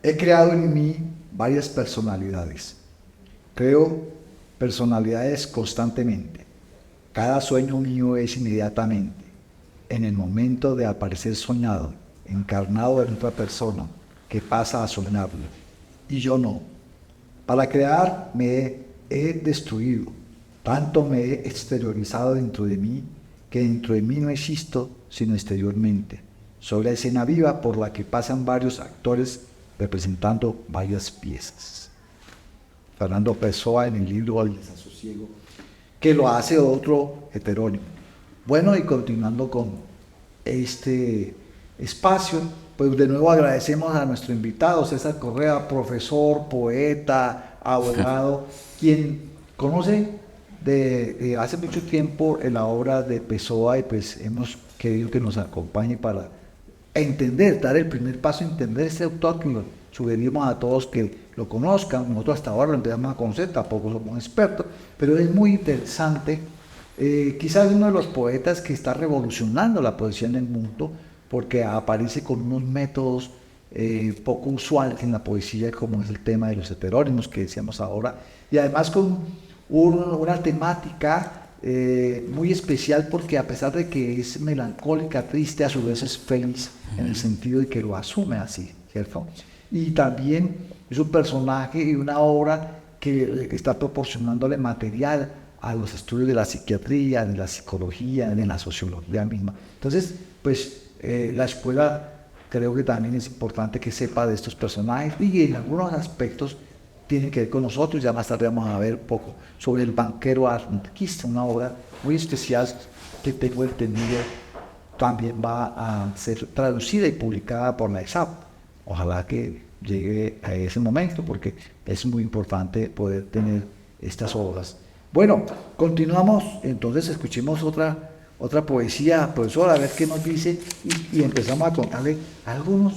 He creado en mí varias personalidades. Creo personalidades constantemente. Cada sueño mío es inmediatamente, en el momento de aparecer soñado, encarnado en otra persona que pasa a soñarlo. Y yo no. Para crear he destruido. Tanto me he exteriorizado dentro de mí que dentro de mí no existo sino exteriormente. Soy la escena viva por la que pasan varios actores representando varias piezas. Fernando Pessoa en el libro El desasosiego, que lo hace otro heterónimo. Bueno, y continuando con este espacio, pues de nuevo agradecemos a nuestro invitado, César Correa, profesor, poeta, abogado, quien conoce de hace mucho tiempo la obra de Pessoa y pues hemos querido que nos acompañe para entender, dar el primer paso a entender este autor que lo sugerimos a todos que lo conozcan. Nosotros hasta ahora lo empezamos a conocer, tampoco somos expertos, pero es muy interesante. Quizás uno de los poetas que está revolucionando la poesía en el mundo porque aparece con unos métodos poco usuales en la poesía, como es el tema de los heterónimos que decíamos ahora, y además con una temática muy especial porque a pesar de que es melancólica, triste, a su vez es feliz en el sentido de que lo asume así, ¿cierto? Y también es un personaje y una obra que está proporcionándole material a los estudios de la psiquiatría, de la psicología, de la sociología misma. Entonces, pues la escuela creo que también es importante que sepa de estos personajes y en algunos aspectos tiene que ver con nosotros. Ya más tarde vamos a ver un poco sobre el banquero anarquista, una obra muy especial que tengo entendido también va a ser traducida y publicada por la ESAP. Ojalá que llegue a ese momento porque es muy importante poder tener estas obras. Bueno, continuamos, entonces escuchemos otra poesía, profesor, a ver qué nos dice y empezamos a contarle algunos,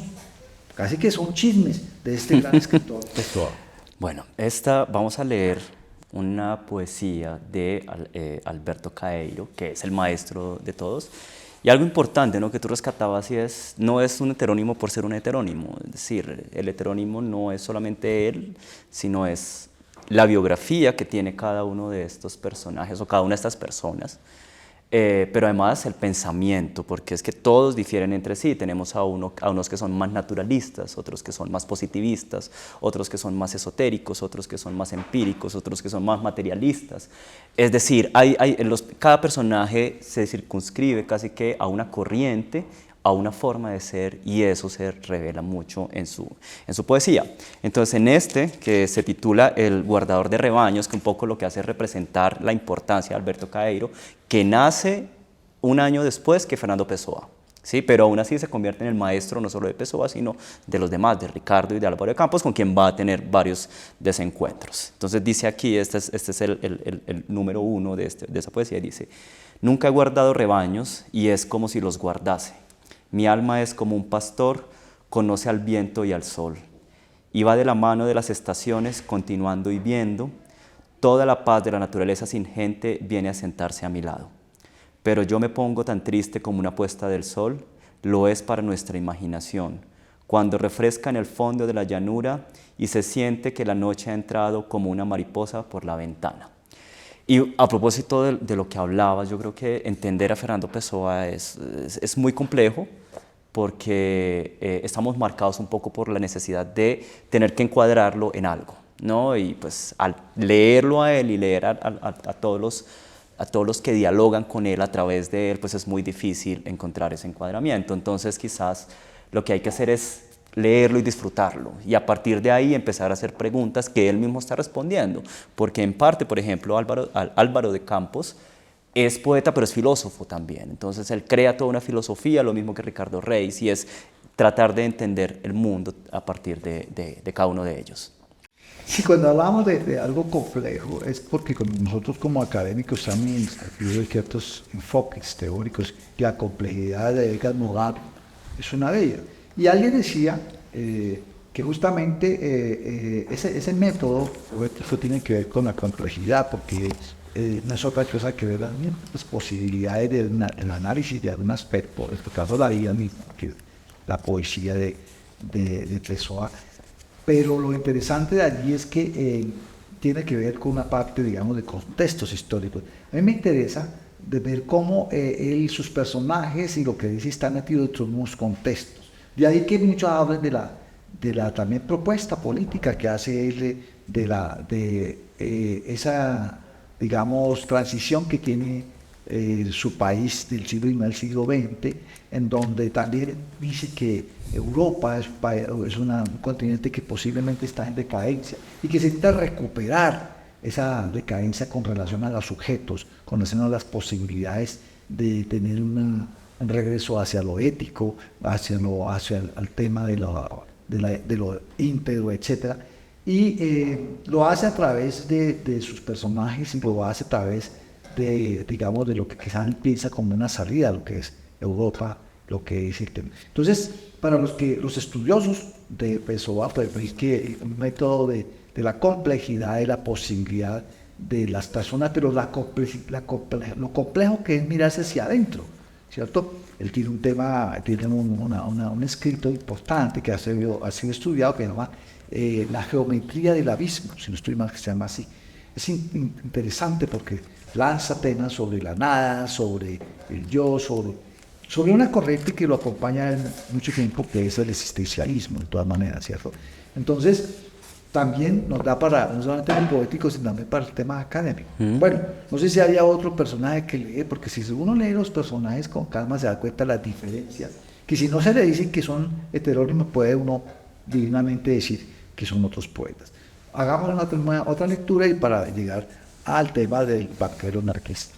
casi que son chismes de este gran escritor Pessoa. Bueno, esta vamos a leer una poesía de Alberto Caeiro, que es el maestro de todos. Y algo importante, ¿no?, que tú rescatabas y es, no es un heterónimo por ser un heterónimo. Es decir, el heterónimo no es solamente él, sino es la biografía que tiene cada uno de estos personajes o cada una de estas personas. Pero además el pensamiento, porque es que todos difieren entre sí. Tenemos a unos que son más naturalistas, otros que son más positivistas, otros que son más esotéricos, otros que son más empíricos, otros que son más materialistas. Es decir, cada personaje se circunscribe casi que a una corriente, a una forma de ser, y eso se revela mucho en su poesía. Entonces, en este, que se titula El guardador de rebaños, que un poco lo que hace es representar la importancia de Alberto Caeiro, que nace un año después que Fernando Pessoa, ¿sí? Pero aún así se convierte en el maestro no solo de Pessoa, sino de los demás, de Ricardo y de Álvaro de Campos, con quien va a tener varios desencuentros. Entonces dice aquí, este es el número 1 de esa poesía, dice: nunca he guardado rebaños y es como si los guardase. Mi alma es como un pastor, conoce al viento y al sol. Y va de la mano de las estaciones, continuando y viendo. Toda la paz de la naturaleza sin gente viene a sentarse a mi lado. Pero yo me pongo tan triste como una puesta del sol, lo es para nuestra imaginación, cuando refresca en el fondo de la llanura y se siente que la noche ha entrado como una mariposa por la ventana. Y a propósito de lo que hablabas, yo creo que entender a Fernando Pessoa es muy complejo porque estamos marcados un poco por la necesidad de tener que encuadrarlo en algo, ¿no? Y pues al leerlo a él y leer a todos los que dialogan con él a través de él, pues es muy difícil encontrar ese encuadramiento. Entonces quizás lo que hay que hacer es leerlo y disfrutarlo, y a partir de ahí empezar a hacer preguntas que él mismo está respondiendo, porque en parte, por ejemplo, Álvaro de Campos es poeta pero es filósofo también. Entonces él crea toda una filosofía, lo mismo que Ricardo Reis, y es tratar de entender el mundo a partir de cada uno de ellos. Sí, cuando hablamos de algo complejo es porque nosotros como académicos también adquirimos ciertos enfoques teóricos y la complejidad de Edgar Morin es una de ellas. Y alguien decía que justamente ese método, eso tiene que ver con la complejidad, porque no es otra cosa que ver las posibilidades del análisis de algún aspecto, en este caso la vida misma, que la poesía de Pessoa pero lo interesante de allí es que tiene que ver con una parte, digamos, de contextos históricos. A mí me interesa de ver cómo él, sus personajes y lo que dice están metidos en unos contextos. De ahí que muchos hablan de la también propuesta política que hace él, esa, digamos, transición que tiene su país del siglo XIX al siglo XX, en donde también dice que Europa es un continente que posiblemente está en decadencia y que se intenta recuperar esa decadencia con relación a los sujetos, con relación a las posibilidades de tener un regreso hacia lo ético, hacia el tema de lo íntegro, etc. Y lo hace a través de sus personajes y lo hace a través digamos, de lo que quizás él piensa como una salida a lo que es Europa, lo que es el tema. Entonces, para los estudiosos de Pessoa, pues que un método de la complejidad, de la posibilidad de las personas, pero lo complejo que es mirarse hacia adentro, ¿cierto? Él tiene un tema, tiene un escrito importante que ha sido estudiado que se llama La geometría del abismo, si no estoy mal que se llama así. Es interesante porque lanza temas sobre la nada, sobre el yo, sobre una corriente que lo acompaña en mucho tiempo, que es el existencialismo, de todas maneras, ¿cierto? Entonces, también nos da para, no solamente el poético, sino también para el tema académico. Bueno, no sé si había otro personaje que lee, porque si uno lee los personajes con calma se da cuenta de las diferencias, que si no se le dicen que son heterónimos, puede uno divinamente decir que son otros poetas. Hagamos otra lectura y para llegar al tema del banquero anarquista.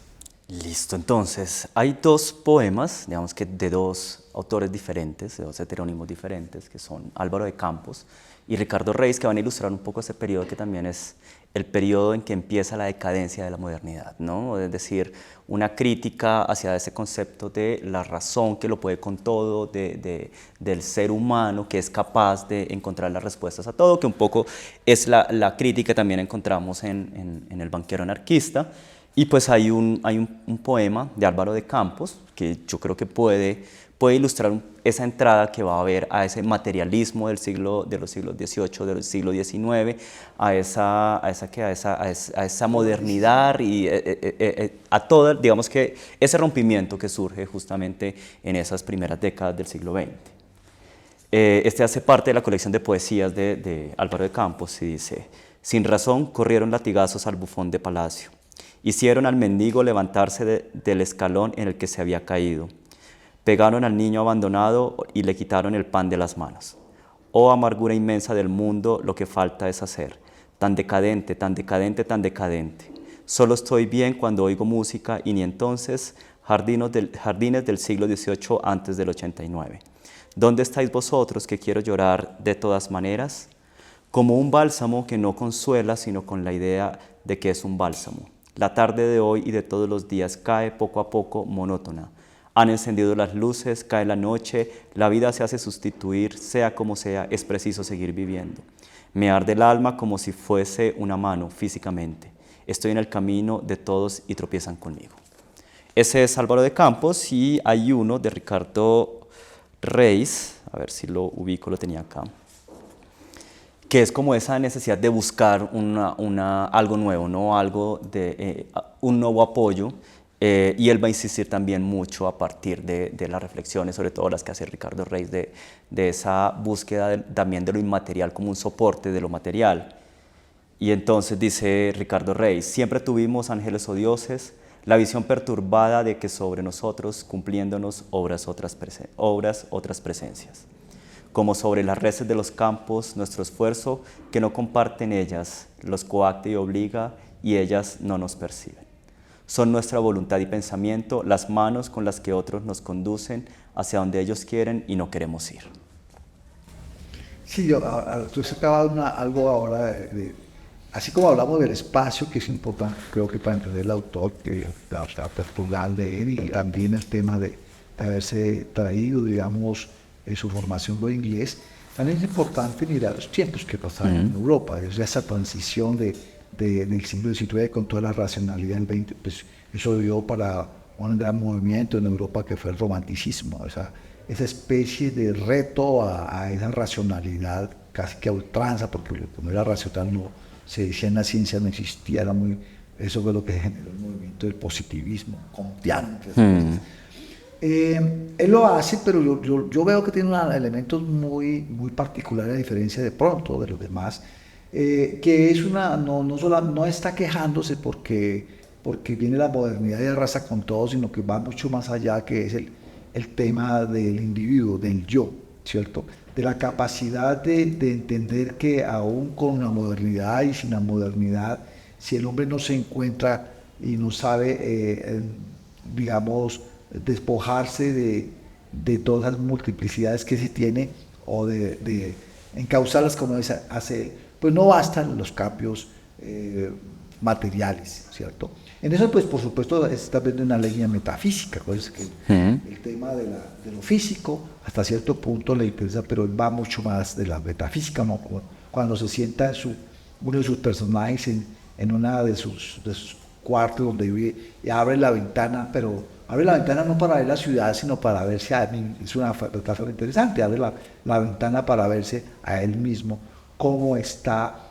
Listo, entonces hay dos poemas, digamos que de dos autores diferentes, de dos heterónimos diferentes, que son Álvaro de Campos y Ricardo Reis, que van a ilustrar un poco ese periodo que también es el periodo en que empieza la decadencia de la modernidad, ¿no? Es decir, una crítica hacia ese concepto de la razón que lo puede con todo, del ser humano que es capaz de encontrar las respuestas a todo, que un poco es la crítica que también encontramos en El banquero anarquista. Y pues hay un poema de Álvaro de Campos que yo creo que puede ilustrar esa entrada que va a haber a ese materialismo de los siglos XVIII, del siglo XIX, a esa modernidad y a todo, digamos que ese rompimiento que surge justamente en esas primeras décadas del siglo XX. Este hace parte de la colección de poesías de Álvaro de Campos y dice: sin razón corrieron latigazos al bufón de palacio. Hicieron al mendigo levantarse del escalón en el que se había caído. Pegaron al niño abandonado y le quitaron el pan de las manos. Oh amargura inmensa del mundo, lo que falta es hacer. Tan decadente, tan decadente, tan decadente. Solo estoy bien cuando oigo música y ni entonces jardines del siglo XVIII antes del 89. ¿Dónde estáis vosotros que quiero llorar de todas maneras? Como un bálsamo que no consuela sino con la idea de que es un bálsamo. La tarde de hoy y de todos los días cae poco a poco monótona. Han encendido las luces, cae la noche, la vida se hace sustituir, sea como sea, es preciso seguir viviendo. Me arde el alma como si fuese una mano físicamente. Estoy en el camino de todos y tropiezan conmigo. Ese es Álvaro de Campos y hay uno de Ricardo Reis, a ver si lo ubico, lo tenía acá, que es como esa necesidad de buscar algo nuevo, ¿no? Algo un nuevo apoyo, y él va a insistir también mucho a partir de las reflexiones, sobre todo las que hace Ricardo Reis, de esa búsqueda también de lo inmaterial como un soporte de lo material. Y entonces dice Ricardo Reis: siempre tuvimos ángeles o dioses, la visión perturbada de que sobre nosotros, cumpliéndonos obras otras presencias. Como sobre las reses de los campos, nuestro esfuerzo, que no comparten ellas, los coacta y obliga, y ellas no nos perciben. Son nuestra voluntad y pensamiento, las manos con las que otros nos conducen hacia donde ellos quieren y no queremos ir. Sí, tú sacabas algo ahora, así como hablamos del espacio, que es importante, creo que para entender el autor, que la perspectiva de él, y también el tema de haberse traído, digamos, su formación de inglés, también es importante mirar los tiempos que pasaron en Europa, esa transición del siglo XIX con toda la racionalidad del XX, pues eso dio para un gran movimiento en Europa que fue el romanticismo, esa especie de reto a esa racionalidad casi que a ultranza, porque lo que no era racional no se decía en la ciencia, no existía, era muy, eso fue lo que generó el movimiento del positivismo kantiano. Él lo hace, pero yo veo que tiene elementos muy particulares, a diferencia de pronto de los demás, que es no está quejándose porque viene la modernidad y arrasa con todo, sino que va mucho más allá, que es el tema del individuo, del yo, ¿cierto? De la capacidad de entender que aún con la modernidad y sin la modernidad, si el hombre no se encuentra y no sabe, digamos, despojarse de todas las multiplicidades que se tiene o de encauzarlas como hace, pues no bastan los cambios materiales, ¿cierto? En eso, pues, por supuesto, es también una línea metafísica, pues, que el tema de lo físico, hasta cierto punto le interesa, pero va mucho más de la metafísica, ¿no? Cuando se sienta uno de sus personajes en una de sus cuartos donde vive y abre la ventana, pero abre la ventana no para ver la ciudad, sino para verse a él. Es una metáfora interesante, abre la ventana para verse a él mismo, cómo está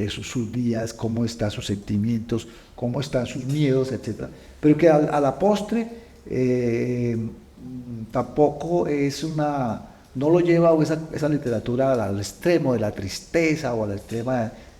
sus días, cómo están sus sentimientos, cómo están sus miedos, etc. Pero que a la postre tampoco es no lo lleva esa literatura al extremo de la tristeza o al extremo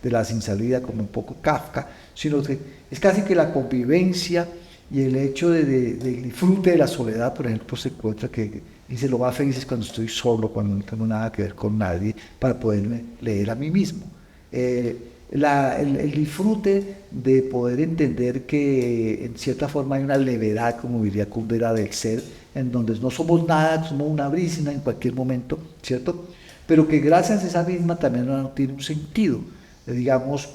de la sin salida como un poco Kafka, sino que es casi que la convivencia y el hecho del disfrute de la soledad. Por ejemplo, se encuentra que dice: lo más feliz es cuando estoy solo, cuando no tengo nada que ver con nadie, para poderme leer a mí mismo. El disfrute de poder entender que en cierta forma hay una levedad, como diría Kundera, del ser, en donde no somos nada, somos una brisna en cualquier momento, ¿cierto? Pero que gracias a esa misma también no tiene un sentido. Digamos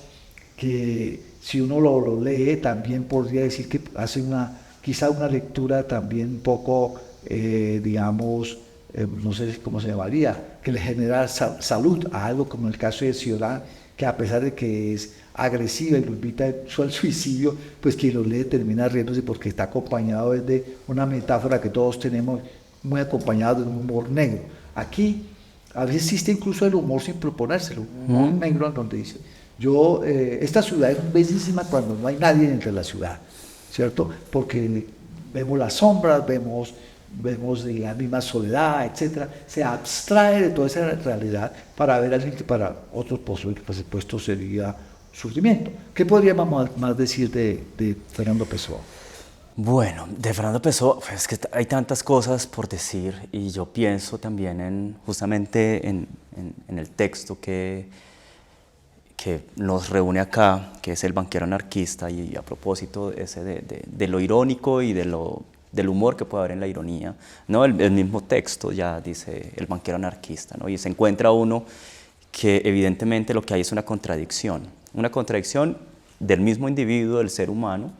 que si uno lo lee, también podría decir que hace quizá una lectura también un poco, digamos, no sé cómo se llamaría, que le genera salud a algo, como el caso de Cioran, que a pesar de que es agresiva y lo invita al suicidio, pues quien lo lee termina riéndose porque está acompañado de una metáfora que todos tenemos, muy acompañado de un humor negro. Aquí a veces existe incluso el humor sin proponérselo, un humor negro en donde dice: esta ciudad es bellísima cuando no hay nadie dentro de la ciudad, ¿cierto? Porque vemos las sombras, vemos la misma soledad, etcétera. Se abstrae de toda esa realidad para ver a alguien que para otros, por supuesto, sería sufrimiento. ¿Qué podríamos más decir de Fernando Pessoa? Bueno, de Fernando Pessoa, es que hay tantas cosas por decir, y yo pienso también justamente en el texto que nos reúne acá, que es El banquero anarquista, y a propósito ese de lo irónico y del humor que puede haber en la ironía, ¿no? El mismo texto ya dice El banquero anarquista, ¿no? Y se encuentra uno que evidentemente lo que hay es una contradicción del mismo individuo, del ser humano,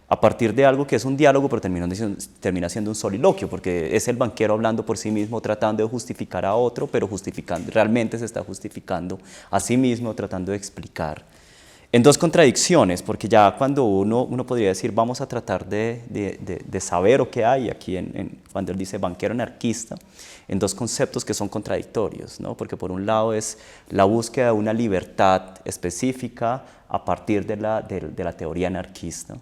a partir de algo que es un diálogo, pero termina siendo un soliloquio, porque es el banquero hablando por sí mismo, tratando de justificar a otro, pero realmente se está justificando a sí mismo, tratando de explicar. En dos contradicciones, porque ya cuando uno podría decir, vamos a tratar de saber o qué hay aquí, cuando él dice banquero anarquista, en dos conceptos que son contradictorios, ¿no? Porque por un lado es la búsqueda de una libertad específica a partir de la teoría anarquista,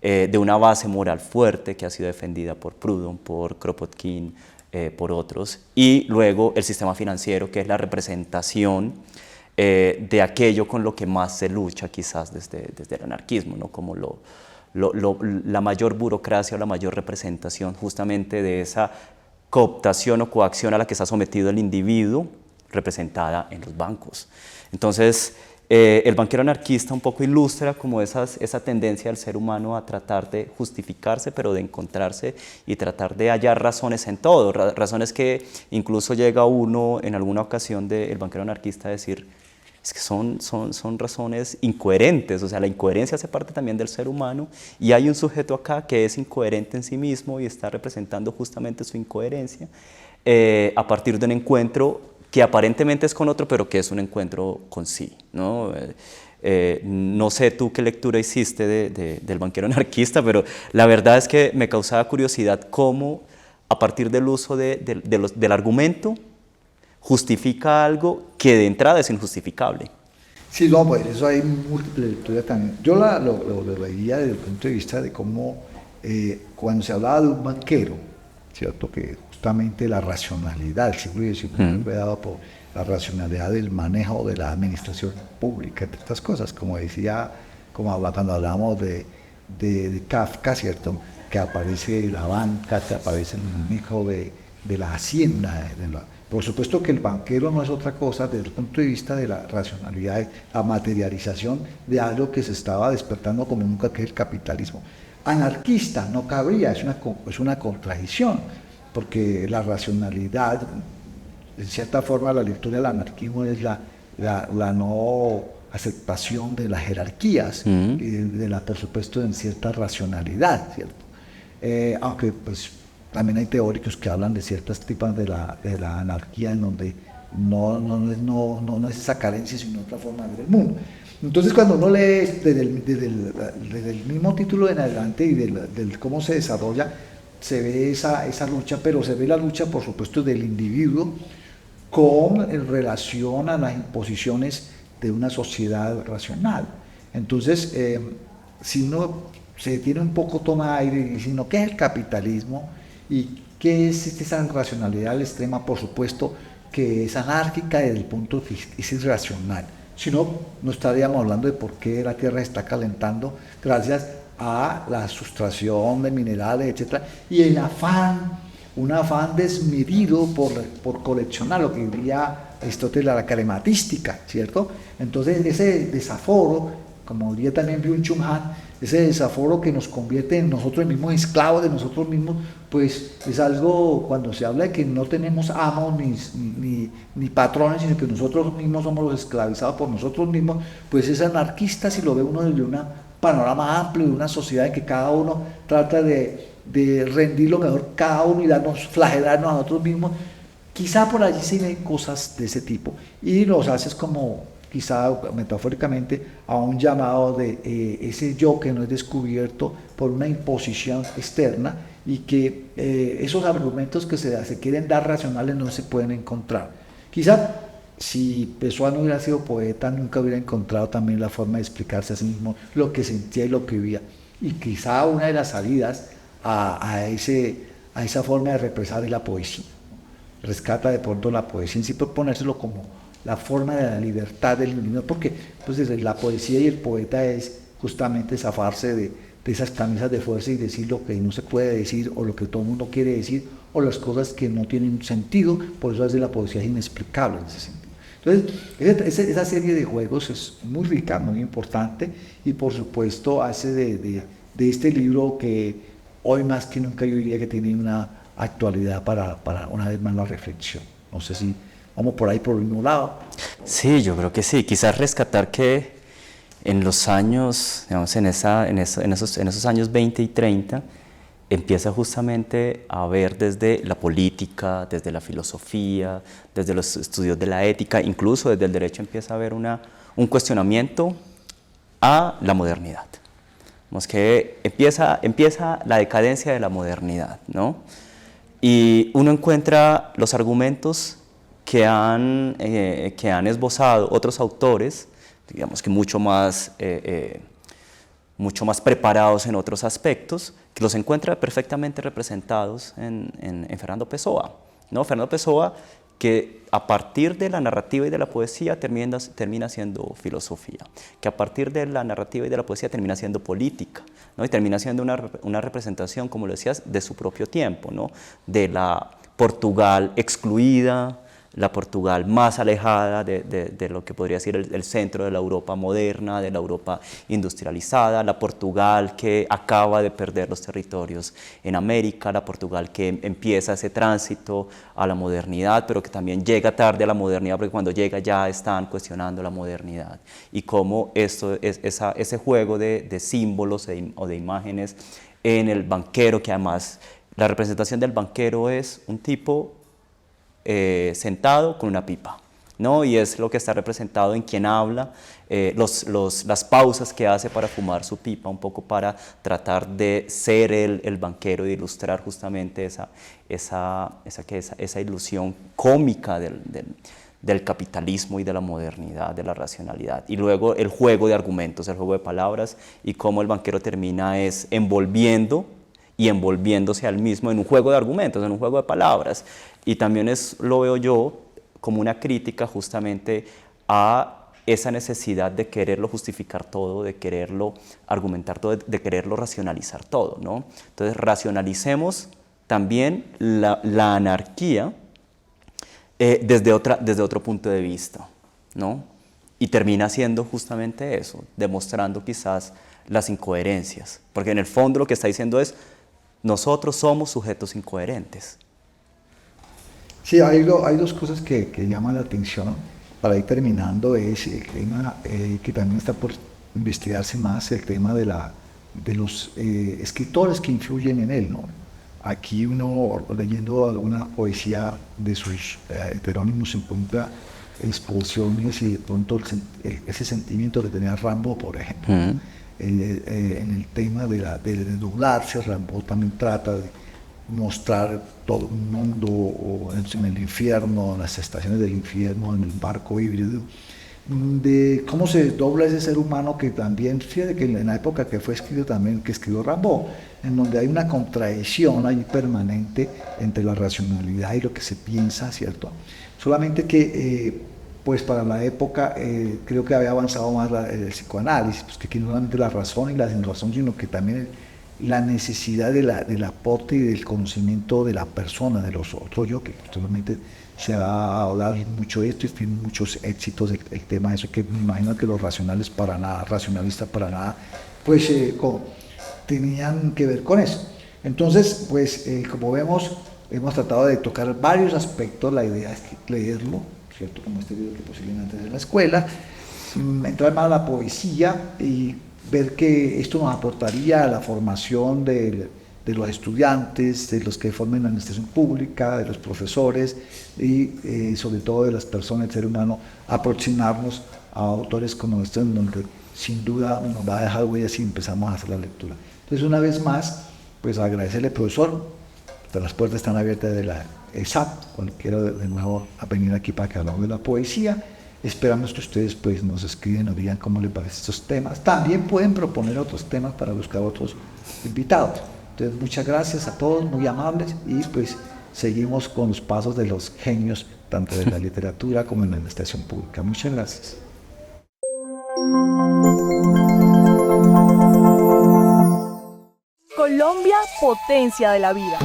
de una base moral fuerte que ha sido defendida por Proudhon, por Kropotkin, por otros, y luego el sistema financiero, que es la representación de aquello con lo que más se lucha quizás desde el anarquismo, ¿no? Como la mayor burocracia o la mayor representación justamente de esa cooptación o coacción a la que está sometido el individuo, representada en los bancos. Entonces, el banquero anarquista un poco ilustra como esa tendencia del ser humano a tratar de justificarse, pero de encontrarse y tratar de hallar razones en todo, razones que incluso llega uno en alguna ocasión del banquero anarquista a decir, es que son razones incoherentes, o sea, la incoherencia hace parte también del ser humano, y hay un sujeto acá que es incoherente en sí mismo y está representando justamente su incoherencia a partir de un encuentro que aparentemente es con otro, pero que es un encuentro con sí, ¿no? No sé tú qué lectura hiciste del banquero anarquista, pero la verdad es que me causaba curiosidad cómo a partir del uso del argumento, justifica algo que de entrada es injustificable. Sí, no, pues eso hay múltiples lecturas también. Yo lo veía desde el punto de vista de cómo cuando se hablaba de un banquero, ¿cierto? Que justamente la racionalidad, el siglo XIX fue dado por la racionalidad del manejo de la administración pública, entre estas cosas, como decía, cuando hablamos de Kafka, ¿cierto? Que aparece la banca, que aparece el manejo de la hacienda, por supuesto que el banquero no es otra cosa desde el punto de vista de la racionalidad, la materialización de algo que se estaba despertando como nunca, que es el capitalismo. Anarquista no cabría, es una contradicción, porque la racionalidad, en cierta forma, la lectura del anarquismo es la no aceptación de las jerarquías, y por supuesto, en cierta racionalidad, ¿cierto? Aunque pues también hay teóricos que hablan de ciertos tipos de la anarquía en donde no es esa carencia, sino otra forma de ver el mundo. Entonces, cuando uno lee desde el mismo título en adelante y del cómo se desarrolla, se ve esa lucha, pero se ve la lucha, por supuesto, del individuo en relación a las imposiciones de una sociedad racional. Entonces, si uno se tiene un poco toma aire y dice, ¿no? ¿Qué es el capitalismo? ¿Y qué es esa racionalidad extrema? Por supuesto que es anárquica desde el punto de vista, es irracional. Si no, no estaríamos hablando de por qué la Tierra se está calentando gracias a la sustracción de minerales, etc. Y un afán desmedido por coleccionar, lo que diría Aristóteles, la crematística, ¿cierto? Entonces ese desaforo, como diría también Byung-Chul Han, ese desaforo que nos convierte en nosotros mismos esclavos de nosotros mismos, pues es algo, cuando se habla de que no tenemos amos ni patrones, sino que nosotros mismos somos los esclavizados por nosotros mismos, pues es anarquista si lo ve uno desde un panorama amplio de una sociedad en que cada uno trata de rendir lo mejor cada uno y flagelarnos a nosotros mismos. Quizá por allí se ven cosas de ese tipo y nos haces como, quizá metafóricamente, a un llamado de ese yo que no es descubierto por una imposición externa y que esos argumentos que se quieren dar racionales no se pueden encontrar. Quizá si Pessoa no hubiera sido poeta, nunca hubiera encontrado también la forma de explicarse a sí mismo lo que sentía y lo que vivía. Y quizá una de las salidas a esa forma de represar es la poesía. Rescata de pronto la poesía en sí, por ponérselo como la forma de la libertad del individuo, porque pues, la poesía y el poeta es justamente zafarse de esas camisas de fuerza y decir lo que no se puede decir o lo que todo el mundo quiere decir o las cosas que no tienen sentido, por eso la poesía es inexplicable en ese sentido. Entonces, esa serie de juegos es muy rica, muy importante y por supuesto hace de este libro que hoy más que nunca yo diría que tiene una actualidad para una vez más la reflexión. No sé si vamos por ahí por el mismo lado. Sí, yo creo que sí. Quizás rescatar que en los años, digamos, en esos años 20 y 30, empieza justamente a ver desde la política, desde la filosofía, desde los estudios de la ética, incluso desde el derecho empieza a haber un cuestionamiento a la modernidad. Vemos que empieza la decadencia de la modernidad, ¿no? Y uno encuentra los argumentos que han esbozado otros autores, digamos que mucho más preparados en otros aspectos, que los encuentra perfectamente representados en Fernando Pessoa, ¿no? Fernando Pessoa, que a partir de la narrativa y de la poesía termina siendo filosofía, que a partir de la narrativa y de la poesía termina siendo política, ¿no? Y termina siendo una representación, como lo decías, de su propio tiempo, ¿no? De la Portugal excluida, la Portugal más alejada de lo que podría ser el centro de la Europa moderna, de la Europa industrializada, la Portugal que acaba de perder los territorios en América, la Portugal que empieza ese tránsito a la modernidad, pero que también llega tarde a la modernidad, porque cuando llega ya están cuestionando la modernidad. Y cómo ese juego de símbolos o de imágenes en el banquero, que además la representación del banquero es un tipo sentado con una pipa, ¿no? Y es lo que está representado en quien habla, las pausas que hace para fumar su pipa, un poco para tratar de ser el banquero y de ilustrar justamente esa ilusión cómica del capitalismo y de la modernidad, de la racionalidad. Y luego el juego de argumentos, el juego de palabras, y cómo el banquero termina envolviendo y envolviéndose al mismo en un juego de argumentos, en un juego de palabras. Y también lo veo yo como una crítica justamente a esa necesidad de quererlo justificar todo, de quererlo argumentar todo, de quererlo racionalizar todo, ¿no? Entonces, racionalicemos también la anarquía desde otro punto de vista, ¿no? Y termina siendo justamente eso, demostrando quizás las incoherencias, porque en el fondo lo que está diciendo es, nosotros somos sujetos incoherentes. Sí, hay dos cosas que llaman la atención para ir terminando. Es el tema que también está por investigarse más, el tema de los escritores que influyen en él, ¿no? Aquí uno, leyendo alguna poesía de sus heterónimos, encuentra expulsiones y de pronto ese sentimiento que tenía Rambo, por ejemplo. En el tema de doblarse, Rambo también trata de mostrar todo un mundo o en el infierno, en las estaciones del infierno, en el barco híbrido, de cómo se dobla ese ser humano que también, fíjate que en la época que fue escrito también, que escribió Rimbaud, en donde hay una contradicción ahí permanente entre la racionalidad y lo que se piensa, ¿cierto? Solamente que, pues para la época, creo que había avanzado más el psicoanálisis, pues que no solamente la razón y la sinrazón, sino que también la necesidad del aporte y del conocimiento de la persona, de los otros yo, que actualmente se va a hablar mucho de esto y tiene muchos éxitos el tema de eso, que me imagino que los racionalistas para nada, pues tenían que ver con eso. Entonces, pues como vemos, hemos tratado de tocar varios aspectos, la idea es leerlo, ¿cierto? Como este libro que posiblemente es en la escuela, entrar más a la poesía y ver que esto nos aportaría a la formación de los estudiantes, de los que formen la administración pública, de los profesores y sobre todo de las personas, del ser humano, aproximarnos a autores como estos, en donde sin duda nos va a dejar huellas si empezamos a hacer la lectura. Entonces, una vez más, pues agradecerle, profesor, las puertas están abiertas de la ESAP, cuando quiera de nuevo venir aquí para que hablamos de la poesía. Esperamos que ustedes pues nos escriben, nos digan cómo les parecen estos temas. También pueden proponer otros temas para buscar otros invitados. Entonces, muchas gracias a todos, muy amables, y pues seguimos con los pasos de los genios, tanto de la literatura como en la administración pública. Muchas gracias. Colombia, potencia de la vida.